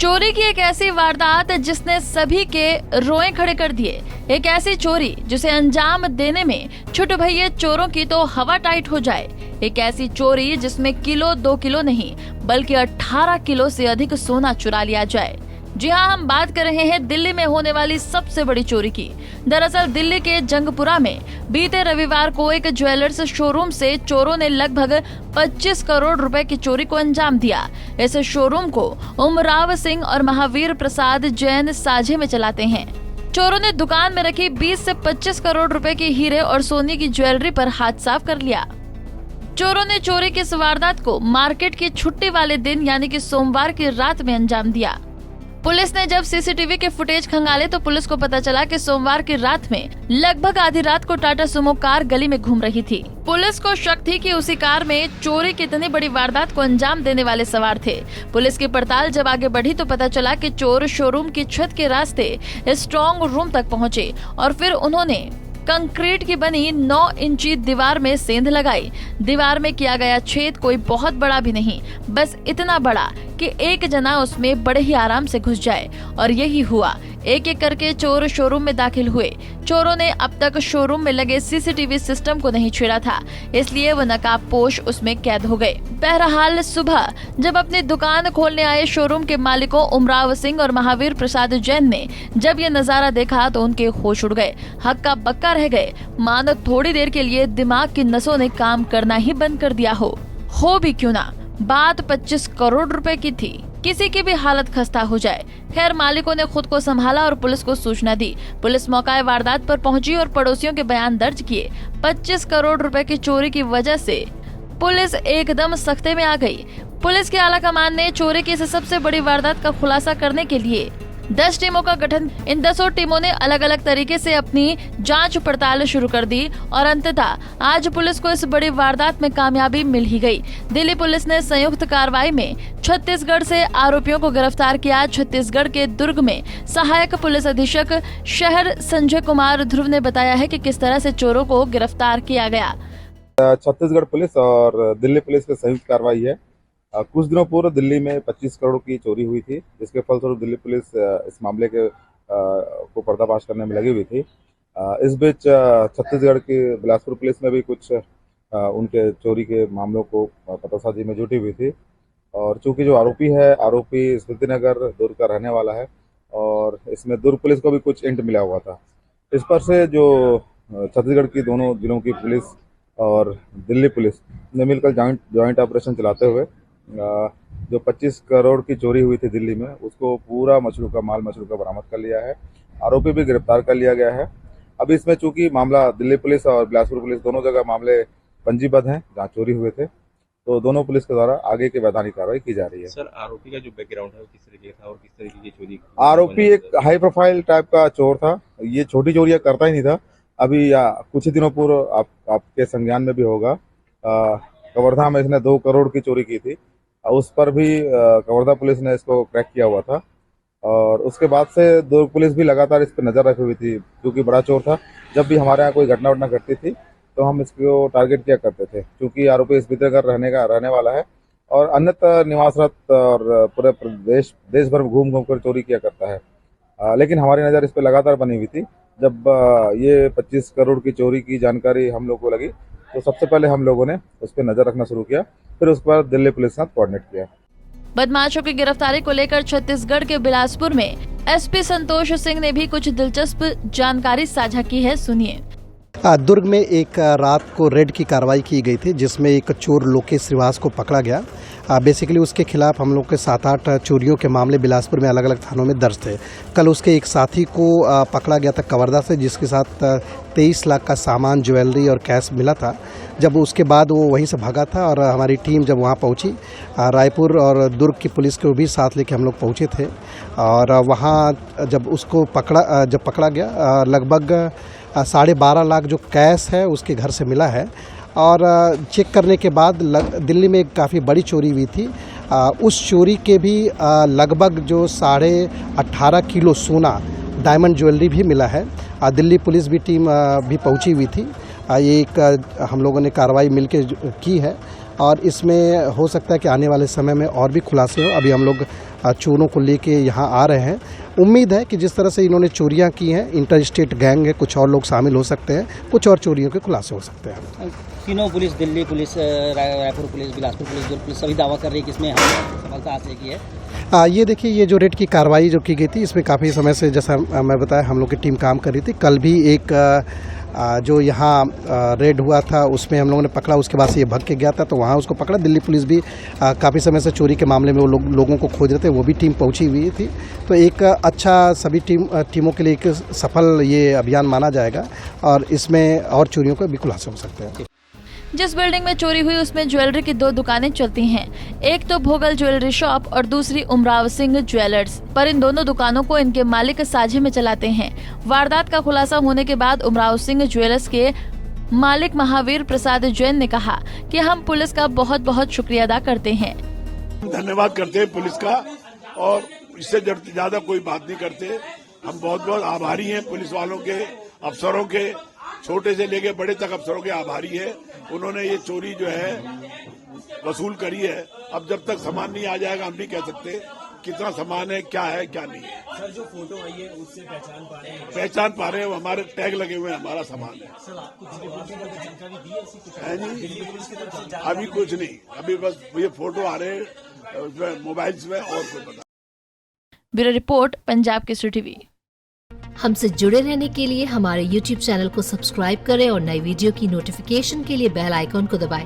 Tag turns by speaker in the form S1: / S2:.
S1: चोरी की एक ऐसी वारदात जिसने सभी के रोए खड़े कर दिए। एक ऐसी चोरी जिसे अंजाम देने में छुट भइये चोरों की तो हवा टाइट हो जाए। एक ऐसी चोरी जिसमें किलो 2 किलो नहीं बल्कि 18 किलो से अधिक सोना चुरा लिया जाए। जी हाँ, हम बात कर रहे हैं दिल्ली में होने वाली सबसे बड़ी चोरी की। दरअसल दिल्ली के जंगपुरा में बीते रविवार को एक ज्वेलर्स शोरूम से चोरों ने लगभग 25 करोड़ रुपए की चोरी को अंजाम दिया। इस शोरूम को उमराव सिंह और महावीर प्रसाद जैन साझे में चलाते हैं। चोरों ने दुकान में रखी 20 से 25 करोड़ रुपए की हीरे और सोने की ज्वेलरी पर हाथ साफ कर लिया। चोरों ने चोरी की इस वारदात को मार्केट की छुट्टी वाले दिन यानी कि सोमवार की रात में अंजाम दिया। पुलिस ने जब सीसीटीवी के फुटेज खंगाले तो पुलिस को पता चला कि सोमवार की रात में लगभग आधी रात को टाटा सुमो कार गली में घूम रही थी। पुलिस को शक थी कि उसी कार में चोरी की इतनी बड़ी वारदात को अंजाम देने वाले सवार थे। पुलिस की पड़ताल जब आगे बढ़ी तो पता चला कि चोर शोरूम की छत के रास्ते स्ट्रॉन्ग रूम तक पहुंचे और फिर उन्होंने कंक्रीट की बनी 9 इंची दीवार में सेंध लगाई। दीवार में किया गया छेद कोई बहुत बड़ा भी नहीं, बस इतना बड़ा कि एक जना उसमें बड़े ही आराम से घुस जाए। और यही हुआ। एक एक करके चोर शोरूम में दाखिल हुए। चोरों ने अब तक शोरूम में लगे सीसीटीवी सिस्टम को नहीं छेड़ा था, इसलिए वो नकाबपोश उसमें कैद हो गए। बहरहाल सुबह जब अपनी दुकान खोलने आए शोरूम के मालिकों उमराव सिंह और महावीर प्रसाद जैन ने जब ये नजारा देखा तो उनके होश उड़ गए, हक्का बक्का रह गए। मानो थोड़ी देर के लिए दिमाग की नसों ने काम करना ही बंद कर दिया हो भी क्यों ना। बात 25 करोड़ रुपए की थी, किसी की भी हालत खस्ता हो जाए। खैर, मालिकों ने खुद को संभाला और पुलिस को सूचना दी। पुलिस मौका वारदात पर पहुंची और पड़ोसियों के बयान दर्ज किए। 25 करोड़ रुपए की चोरी की वजह से पुलिस एकदम सख्ते में आ गई। पुलिस के आला कमान ने चोरी की इस सबसे बड़ी वारदात का खुलासा करने के लिए 10 टीमों का गठन। इन 10 टीमों ने अलग अलग तरीके से अपनी जांच पड़ताल शुरू कर दी और अंततः आज पुलिस को इस बड़ी वारदात में कामयाबी मिल ही गई। दिल्ली पुलिस ने संयुक्त कार्रवाई में छत्तीसगढ़ से आरोपियों को गिरफ्तार किया। छत्तीसगढ़ के दुर्ग में सहायक पुलिस अधीक्षक शहर संजय कुमार ध्रुव ने बताया है कि किस तरह से चोरों को गिरफ्तार किया गया।
S2: छत्तीसगढ़ पुलिस और दिल्ली पुलिस की संयुक्त कार्रवाई है। कुछ दिनों पूर्व दिल्ली में 25 करोड़ की चोरी हुई थी, जिसके फलस्वरूप दिल्ली पुलिस इस मामले के को पर्दाफाश करने में लगी हुई थी। इस बीच छत्तीसगढ़ की बिलासपुर पुलिस में भी कुछ उनके चोरी के मामलों को पतासाजी में जुटी हुई थी। और चूंकि जो आरोपी स्मृतिनगर दुर्ग का रहने वाला है और इसमें दुर्ग पुलिस को भी कुछ इंट मिला हुआ था। इस पर से जो छत्तीसगढ़ की दोनों जिलों की पुलिस और दिल्ली पुलिस ने मिलकर जॉइंट ऑपरेशन चलाते हुए जो 25 करोड़ की चोरी हुई थी दिल्ली में, उसको पूरा माल मशरूका बरामद कर लिया है। आरोपी भी गिरफ्तार कर लिया गया है। अभी इसमें चूंकि मामला दिल्ली पुलिस और बिलासपुर पुलिस दोनों जगह मामले पंजीबद्ध हैं जहाँ चोरी हुए थे, तो दोनों पुलिस के द्वारा आगे की वैधानिक कार्रवाई की जा रही है।
S3: सर, आरोपी का जो बैकग्राउंड है वो किस तरीके का था और किस तरीके की चोरी?
S2: आरोपी एक हाई प्रोफाइल टाइप का चोर था। ये छोटी चोरियां करता ही नहीं था। अभी कुछ ही दिनों पूर्व आपके संज्ञान में भी होगा, कवर्धा में इसने 2 करोड़ की चोरी की थी। उस पर भी कवर्धा पुलिस ने इसको क्रैक किया हुआ था और उसके बाद से दुर्ग पुलिस भी लगातार इस पर नजर रखी हुई थी, क्योंकि बड़ा चोर था। जब भी हमारे यहाँ कोई घटना घटती थी तो हम इसको टारगेट किया करते थे, क्योंकि आरोपी इस भीतर रहने वाला है और अन्यत्र निवासरत और पूरे देश भर में घूम कर चोरी किया करता है। लेकिन हमारी नज़र इस पर लगातार बनी हुई थी। जब ये 25 करोड़ की चोरी की जानकारी हम लोग को लगी तो सबसे पहले हम लोगों ने उस पर नजर रखना शुरू किया, फिर उसके बाद दिल्ली पुलिस के साथ कोऑर्डिनेट किया।
S1: बदमाशों की गिरफ्तारी को लेकर छत्तीसगढ़ के बिलासपुर में एसपी संतोष सिंह ने भी कुछ दिलचस्प जानकारी साझा की है, सुनिए।
S4: दुर्ग में एक रात को रेड की कार्रवाई की गई थी, जिसमें एक चोर लोकेश श्रीवास को पकड़ा गया। बेसिकली उसके खिलाफ हम लोग के 7-8 चोरियों के मामले बिलासपुर में अलग अलग थानों में दर्ज थे। कल उसके एक साथी को पकड़ा गया था कवर्धा से, जिसके साथ 23 लाख का सामान, ज्वेलरी और कैश मिला था। जब उसके बाद वो वहीं से भागा था और हमारी टीम जब वहाँ पहुँची, रायपुर और दुर्ग की पुलिस को भी साथ लेके हम लोग पहुँचे थे और वहाँ जब उसको पकड़ा गया, लगभग 12.5 लाख जो कैश है उसके घर से मिला है। और चेक करने के बाद दिल्ली में काफ़ी बड़ी चोरी हुई थी। उस चोरी के भी लगभग जो 18.5 किलो सोना, डायमंड ज्वेलरी भी मिला है। दिल्ली पुलिस भी टीम भी पहुंची हुई थी। ये एक हम लोगों ने कार्रवाई मिलकर की है और इसमें हो सकता है कि आने वाले समय में और भी खुलासे हो। अभी हम लोग चोरों को लेके यहाँ आ रहे हैं। उम्मीद है कि जिस तरह से इन्होंने चोरियां की हैं, इंटर स्टेट गैंग है, कुछ और लोग शामिल हो सकते हैं, कुछ और चोरियों के खुलासे हो सकते हैं।
S5: तीनों police, Delhi police, Raipur police, Bilaspur police, Durg police सभी दावा कर रही है कि इसमें हमने सफलता हासिल की है।
S4: ये देखिए, ये जो रेड की कार्रवाई जो की गई थी, इसमें काफ़ी समय से, जैसा मैं बताया, हम लोग की टीम काम कर रही थी। कल भी एक जो यहाँ रेड हुआ था उसमें हम लोगों ने पकड़ा, उसके बाद से ये भाग के गया था तो वहाँ उसको पकड़ा। दिल्ली पुलिस भी काफ़ी समय से चोरी के मामले में वो लोगों को खोज रहे थे, वो भी टीम पहुँची हुई थी। तो एक अच्छा सभी टीमों के लिए एक सफल ये अभियान माना जाएगा और इसमें और चोरियों के भी खुलासे हो सकते हैं।
S1: जिस बिल्डिंग में चोरी हुई उसमें ज्वेलरी की 2 दुकानें चलती हैं। एक तो भोगल ज्वेलरी शॉप और दूसरी उमराव सिंह ज्वेलर्स, पर इन दोनों दुकानों को इनके मालिक साझे में चलाते हैं। वारदात का खुलासा होने के बाद उमराव सिंह ज्वेलर्स के मालिक महावीर प्रसाद जैन ने कहा कि हम पुलिस का बहुत बहुत शुक्रिया अदा करते हैं।
S6: धन्यवाद करते हैं पुलिस का, और इससे ज्यादा कोई बात नहीं करते। हम बहुत बहुत आभारी हैं पुलिस वालों के, अफसरों के, छोटे से लेके बड़े तक अफसरों के आभारी है। उन्होंने ये चोरी जो है वसूल करी है। अब जब तक सामान नहीं आ जाएगा हम नहीं कह सकते कितना सामान है, क्या नहीं है।
S3: सर, जो फोटो आई है उससे
S6: पहचान पा रहे हैं, हमारे टैग लगे हुए हैं, हमारा सामान है।
S3: सर, आपको जानकारी दी
S6: है जी? अभी कुछ नहीं, अभी बस ये फोटो आ रहे हैं उसमें मोबाइल्स में, और कुछ पता।
S1: Bureau report, Punjab Kesari TV.
S7: हमसे जुड़े रहने के लिए हमारे YouTube चैनल को सब्सक्राइब करें और नई वीडियो की नोटिफिकेशन के लिए बेल आइकॉन को दबाएं।